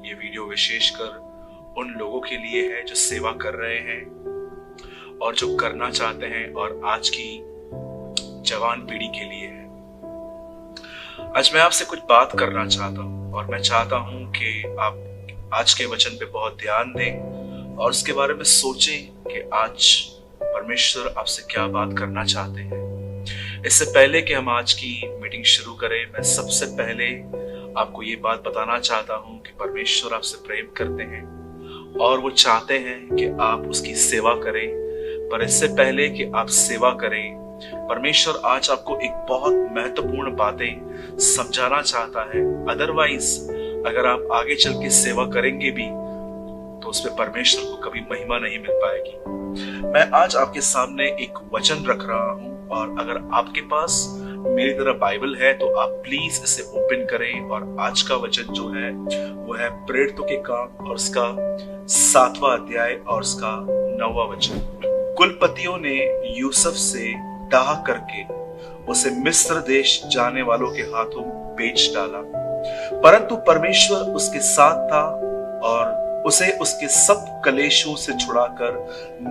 ये वीडियो विशेषकर उन लोगों के लिए है जो सेवा कर रहे हैं और जो करना चाहते हैं, और आज की जवान पीढ़ी के लिए है। आज मैं आपसे कुछ बात करना चाहता हूं और मैं चाहता हूं कि आप आज के वचन पे बहुत ध्यान दें और उसके बारे में सोचें कि आज परमेश्वर आपसे क्या बात करना चाहते हैं। इससे पहले कि हम आज की मीटिंग शुरू करें, मैं सबसे पहले आपको ये बात बताना चाहता हूं कि परमेश्वर आपसे प्रेम करते हैं और वो चाहते हैं कि आप उसकी सेवा करें। पर इससे पहले कि आप सेवा करें, परमेश्वर आज आपको एक बहुत महत्वपूर्ण बातें समझाना चाहता है। अदरवाइज अगर आप आगे चल के सेवा करेंगे भी तो उसमें परमेश्वर को कभी महिमा नहीं मिल पाएगी। मैं आज आपके सामने एक वचन रख रहा हूं और अगर आपके पास मेरी तरह बाइबल है तो आप प्लीज इसे ओपन करें। और आज का वचन जो है वो है प्रेरितों के काम और उसका 7वां अध्याय और उसका 9वां वचन। कुलपतियों ने यूसुफ से डाह करके उसे मिस्र देश जाने वालों के हाथों बेच डाला, परंतु परमेश्वर उसके साथ था और उसे उसके सब कलेशों से छुड़ाकर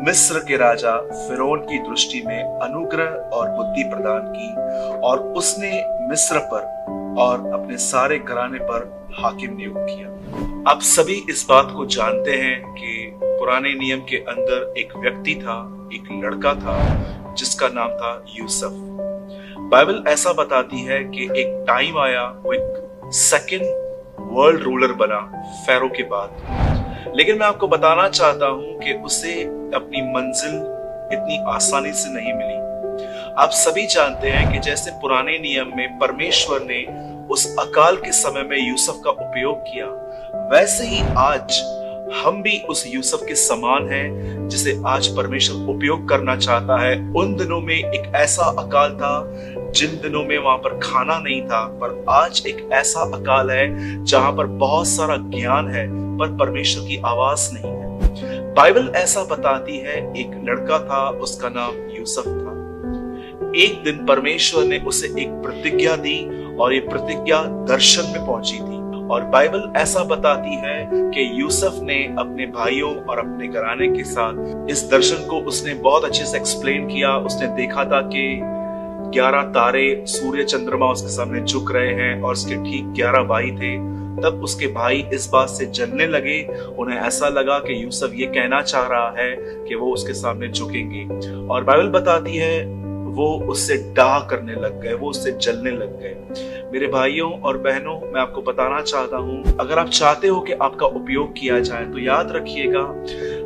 मिस्र के राजा फिरौन की दृष्टि में अनुग्रह और बुद्धि प्रदान की और उसने मिस्र पर और अपने सारे घराने पर हाकिम नियुक्त किया। आप सभी इस बात को जानते हैं कि पुराने नियम के अंदर एक व्यक्ति था, एक लड़का था जिसका नाम था यूसुफ। बाइबल ऐसा बताती है कि एक टाइम आया, वो एक सेकंड वर्ल्ड रूलर बना फेरो के बाद। लेकिन मैं आपको बताना चाहता हूं कि उसे अपनी मंजिल इतनी आसानी से नहीं मिली। आप सभी जानते हैं कि जैसे पुराने नियम में परमेश्वर ने उस अकाल के समय में यूसुफ का उपयोग किया, वैसे ही आज हम भी उस यूसुफ के समान हैं जिसे आज परमेश्वर उपयोग करना चाहता है। उन दिनों में एक ऐसा अकाल था जिन दिनों में वहां पर खाना नहीं था, पर आज एक ऐसा अकाल है जहां पर बहुत सारा ज्ञान है पर परमेश्वर की आवाज नहीं है। बाइबल ऐसा बताती है एक लड़का था, उसका नाम यूसुफ था। एक दिन परमेश्वर ने उसे एक प्रतिज्ञा दी और ये प्रतिज्ञा दर्शन में पहुंची थी। और बाइबल ऐसा बताती है कि यूसुफ ने अपने भाइयों और अपने घराने के साथ इस दर्शन को उसने बहुत अच्छे से एक्सप्लेन किया। उसने देखा था कि 11 तारे, सूर्य, चंद्रमा उसके सामने झुक रहे हैं और उसके ठीक 11 भाई थे। तब उसके भाई इस बात से जलने लगे, उन्हें ऐसा लगा कि यूसुफ ये कहना चाह रहा है कि वो उसके सामने झुकेंगे। और बाइबल बताती है वो उससे डाह करने लग गए, वो उससे जलने लग गए। मेरे भाइयों और बहनों, मैं आपको बताना चाहता हूं, अगर आप चाहते हो कि आपका उपयोग किया जाए तो याद रखिएगा,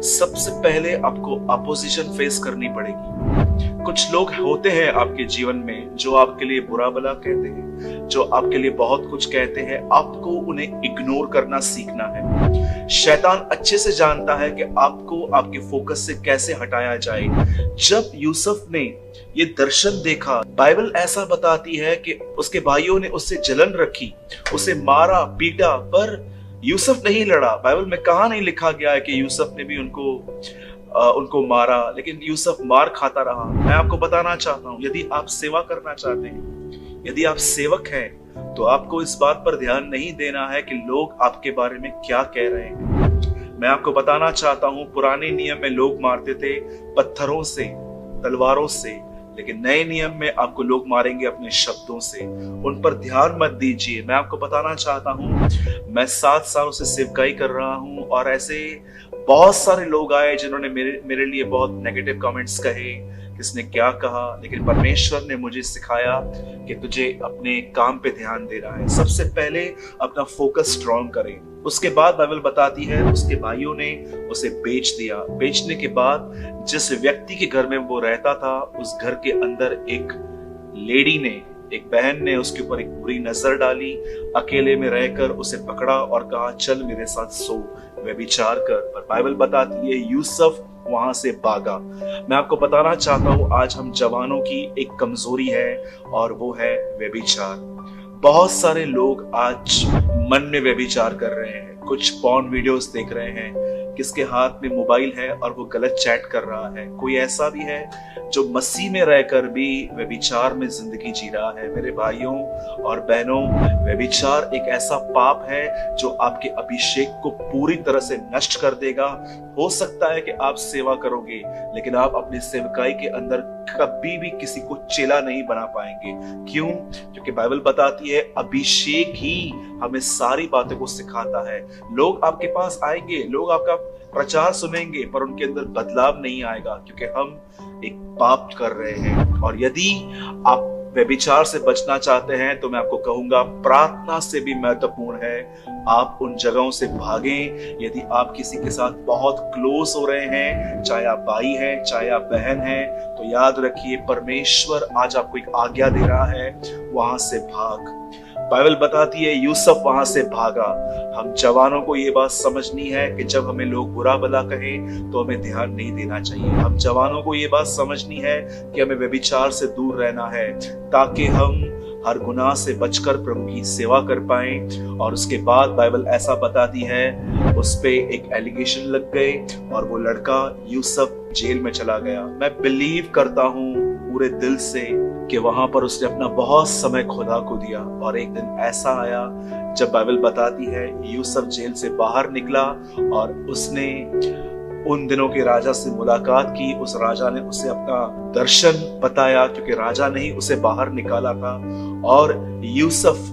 सबसे पहले आपको अपोजिशन फेस करनी पड़ेगी। कुछ लोग होते हैं आपके जीवन में जो आपके लिए बुरा भला कहते हैं, जो आपके लिए बहुत कुछ कहते हैं, आपको उन्हें इग्नोर करना सीखना है। शैतान अच्छे से जानता है कि आपको आपके फोकस से कैसे हटाया जाए। जब यूसुफ ने ये दर्शन देखा, बाइबल ऐसा बताती है कि उसके भाइयों ने उससे जलन रखी, उसे मारा, पीटा, पर यूसुफ नहीं लड़ा। बाइबल में कहाँ नहीं लिखा गया है कि यूसुफ ने भी उनको मारा, लेकिन यूसुफ मार खाता रहा। मैं आपको बताना चाहता हूं, यदि आप सेवा करना चाहते हैं, यदि आप सेवक हैं, तो आपको इस बात पर ध्यान नहीं देना है कि लोग आपके बारे में क्या कह रहे हैं। मैं आपको बताना चाहता हूं, पुराने नियम में लोग मारते थे पत्थरों से, तलवारों से, लेकिन नए नियम में आपको लोग मारेंगे अपने शब्दों से। उन पर ध्यान मत दीजिए। मैं आपको बताना चाहता हूं, मैं 7 सालों से सेवकाई कर रहा हूं और ऐसे बहुत सारे लोग आए जिन्होंने मेरे लिए बहुत नेगेटिव कमेंट्स कहे, किसने क्या कहा, लेकिन परमेश्वर ने मुझे सिखाया कि तुझे अपने काम पे ध्यान देना है। सबसे पहले अपना फोकस स्ट्रॉन्ग करें। उसके बाद बाइबल बताती है उसके भाइयों ने उसे बेच दिया। बेचने के बाद जिस व्यक्ति के घर में वो रहता था, उस घर के अंदर एक लेडी ने, एक बहन ने उसके ऊपर एक बुरी नजर डाली। अकेले में रहकर उसे पकड़ा और कहा, चल मेरे साथ सो, व्यभिचार कर। पर बाइबल बताती है यूसुफ वहां से भागा। मैं आपको बताना चाहता हूं, आज हम जवानों की एक कमजोरी है और वो है व्यभिचार। बहुत सारे लोग आज मन में व्यभिचार कर रहे हैं, कुछ पॉर्न वीडियोस देख रहे हैं, किसके हाथ में मोबाइल है और वो गलत चैट कर रहा है। कोई ऐसा भी है जो मसीह में रहकर भी व्यभिचार में जिंदगी जी रहा है। मेरे भाइयों और बहनों, व्यभिचार एक ऐसा पाप है जो आपके अभिषेक को पूरी तरह से नष्ट कर देगा। हो सकता है कि आप सेवा करोगे, लेकिन आप अपनी सेवकाई के अंदर कभी भी किसी को चेला नहीं बना पाएंगे। क्यों? क्योंकि बाइबल बताती है अभिषेक ही हमें सारी बातों को सिखाता है। लोग आपके पास आएंगे, लोग आपका प्रचार सुनेंगे, पर उनके अंदर बदलाव नहीं आएगा, क्योंकि हम एक पाप कर रहे हैं। और यदि आप व्यभिचार से बचना चाहते हैं तो मैं आपको कहूंगा, प्रार्थना से भी महत्वपूर्ण है आप उन जगहों से भागें। यदि आप किसी के साथ बहुत क्लोज हो रहे हैं, चाहे आप भाई हैं, चाहे आप बहन हैं, तो याद रखिए परमेश्वर आज आपको एक आज्ञा दे रहा है, वहां से भाग। बाइबल बताती है यूसुफ वहां से भागा। हम जवानों को ये बात समझनी है कि जब हमें लोग बुरा भला कहें तो हमें ध्यान नहीं देना चाहिए। हम जवानों को ये बात समझनी है कि हमें व्यभिचार से दूर रहना है, ताकि हम हर गुनाह से बचकर प्रभु की सेवा कर पाएं। और उसके बाद बाइबल ऐसा बताती है उस पे एक एलिगेशन लग गए और वो लड़का यूसुफ जेल में चला गया। मैं बिलीव करता हूँ पूरे दिल से कि वहां पर उसने अपना बहुत समय खुदा को दिया। और एक दिन ऐसा आया जब बाइबल बताती है यूसुफ जेल से बाहर निकला और उसने उन दिनों के राजा से मुलाकात की। उस राजा ने उसे अपना दर्शन बताया, क्योंकि राजा ने ही उसे बाहर निकाला था। और यूसुफ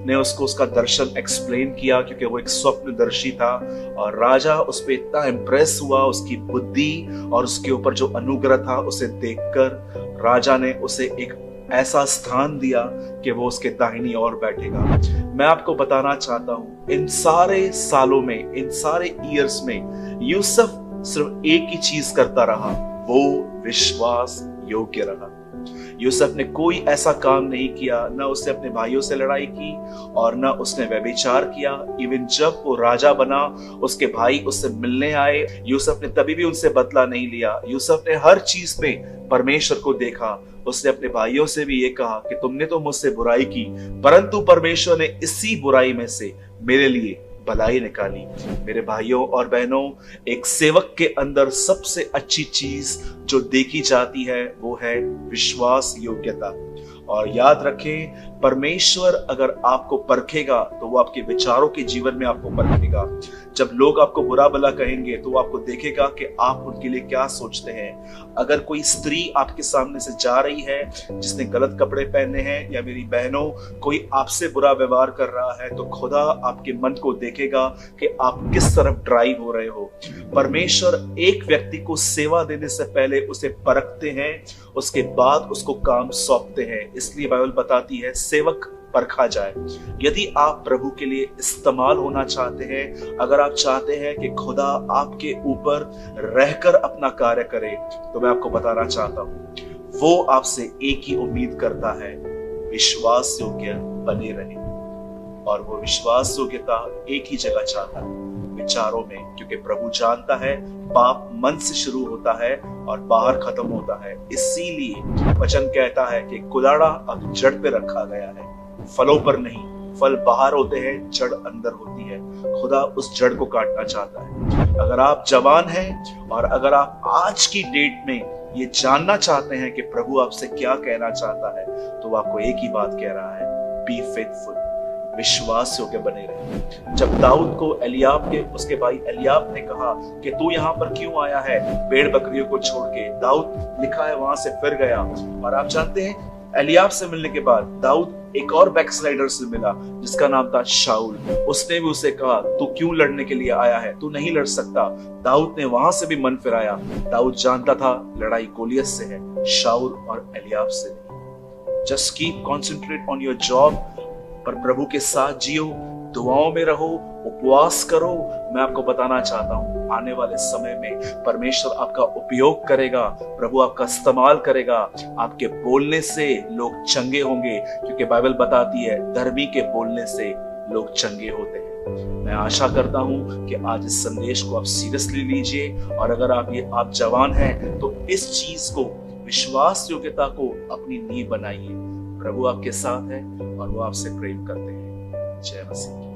ने उसको उसका दर्शन एक्सप्लेन किया, क्योंकि वो एक स्वप्नदर्शी था। और राजा उस पर इतना इम्प्रेस हुआ, उसकी बुद्धि और उसके ऊपर जो अनुग्रह था उसे देखकर राजा ने उसे एक ऐसा स्थान दिया कि वो उसके दाहिनी ओर बैठेगा। मैं आपको बताना चाहता हूं, इन सारे सालों में, इन सारे ईयर्स में यूसुफ सिर्फ एक ही चीज करता रहा, वो विश्वास योग्य रहा। यूसुफ ने कोई ऐसा काम नहीं किया, ना उसने अपने भाइयों से लड़ाई की और ना उसने व्यभिचार किया। इवन जब वो राजा बना, उसके भाई उससे मिलने आए, यूसुफ ने तभी भी उनसे बदला नहीं लिया। यूसुफ ने हर चीज में परमेश्वर को देखा। उसने अपने भाइयों से भी ये कहा कि तुमने तो मुझसे बुराई की, परंतु परमेश्वर ने इसी बुराई में से मेरे लिए भलाई निकाली। मेरे भाइयों और बहनों, एक सेवक के अंदर सबसे अच्छी चीज जो देखी जाती है वो है विश्वास योग्यता। और याद रखें, परमेश्वर अगर आपको परखेगा तो वो आपके विचारों के जीवन में आपको परखेगा। जब लोग आपको बुरा भला कहेंगे तो वो आपको देखेगा कि आप उनके लिए क्या सोचते हैं। अगर कोई स्त्री आपके सामने से जा रही है जिसने गलत कपड़े पहने हैं, या मेरी बहनों कोई आपसे बुरा व्यवहार कर रहा है, तो खुदा आपके मन को देखेगा कि आप किस तरफ ड्राइव हो रहे हो। परमेश्वर एक व्यक्ति को सेवा देने से पहले उसे परखते हैं, उसके बाद उसको काम सौंपते हैं। इसलिए बाइबल बताती है सेवक परखा जाए। यदि आप प्रभु के लिए इस्तेमाल होना चाहते हैं, अगर आप चाहते हैं कि खुदा आपके ऊपर रहकर अपना कार्य करे, तो मैं आपको बताना चाहता हूं वो आपसे एक ही उम्मीद करता है, विश्वास योग्य बने रहे। और वो विश्वास योग्यता एक ही जगह चाहता है, विचारों में, क्योंकि प्रभु जानता है पाप मन से शुरू होता है और बाहर खत्म होता है। इसीलिए वचन कहता है कि कुलाड़ा अब जड़ पे रखा गया है, फलों पर नहीं। फल बाहर होते हैं, जड़ अंदर होती है। खुदा उस जड़ को काटना चाहता है। अगर आप जवान हैं और अगर आप आज की डेट में ये जानना चाहते हैं कि प्रभु आपसे क्या कहना चाहता है, तो वो आपको एक ही बात कह रहा है, बी फेथफुल, विश्वास योग्य बने रहे। जब दाऊद को एलियाब के उसके भाई एलियाब ने कहा कि तू यहाँ पर क्यों आया है भेड़ बकरियों को छोड़ के, दाऊद लिखा है वहां से फिर गया। और आप जानते हैं एलियाब से मिलने के बाद दाऊद एक और बैकस्लाइडर से मिला जिसका नाम था शाऊल। उसने भी उसे कहा तू क्यों लड़ने के लिए आया है, तू नहीं लड़ सकता। दाऊद ने वहां से भी मन फिराया। दाऊद जानता था लड़ाई गोलियत से है, शाऊल और एलियाब से नहीं। Just keep concentrate on your job, पर प्रभु के साथ जियो, दुआओं में रहो, उपवास करो। मैं आपको बताना चाहता हूं आने वाले समय में परमेश्वर आपका उपयोग करेगा, प्रभु आपका इस्तेमाल करेगा। आपके बोलने से लोग चंगे होंगे, क्योंकि बाइबल बताती है धर्मी के बोलने से लोग चंगे होते हैं। मैं आशा करता हूं कि आज इस संदेश को आप सीरियसली लीजिए, और अगर आप जवान हैं तो इस चीज को, विश्वास योग्यता को अपनी नींव बनाइए। प्रभु आपके साथ है और वो आपसे प्रेम करते हैं। जय मसीह।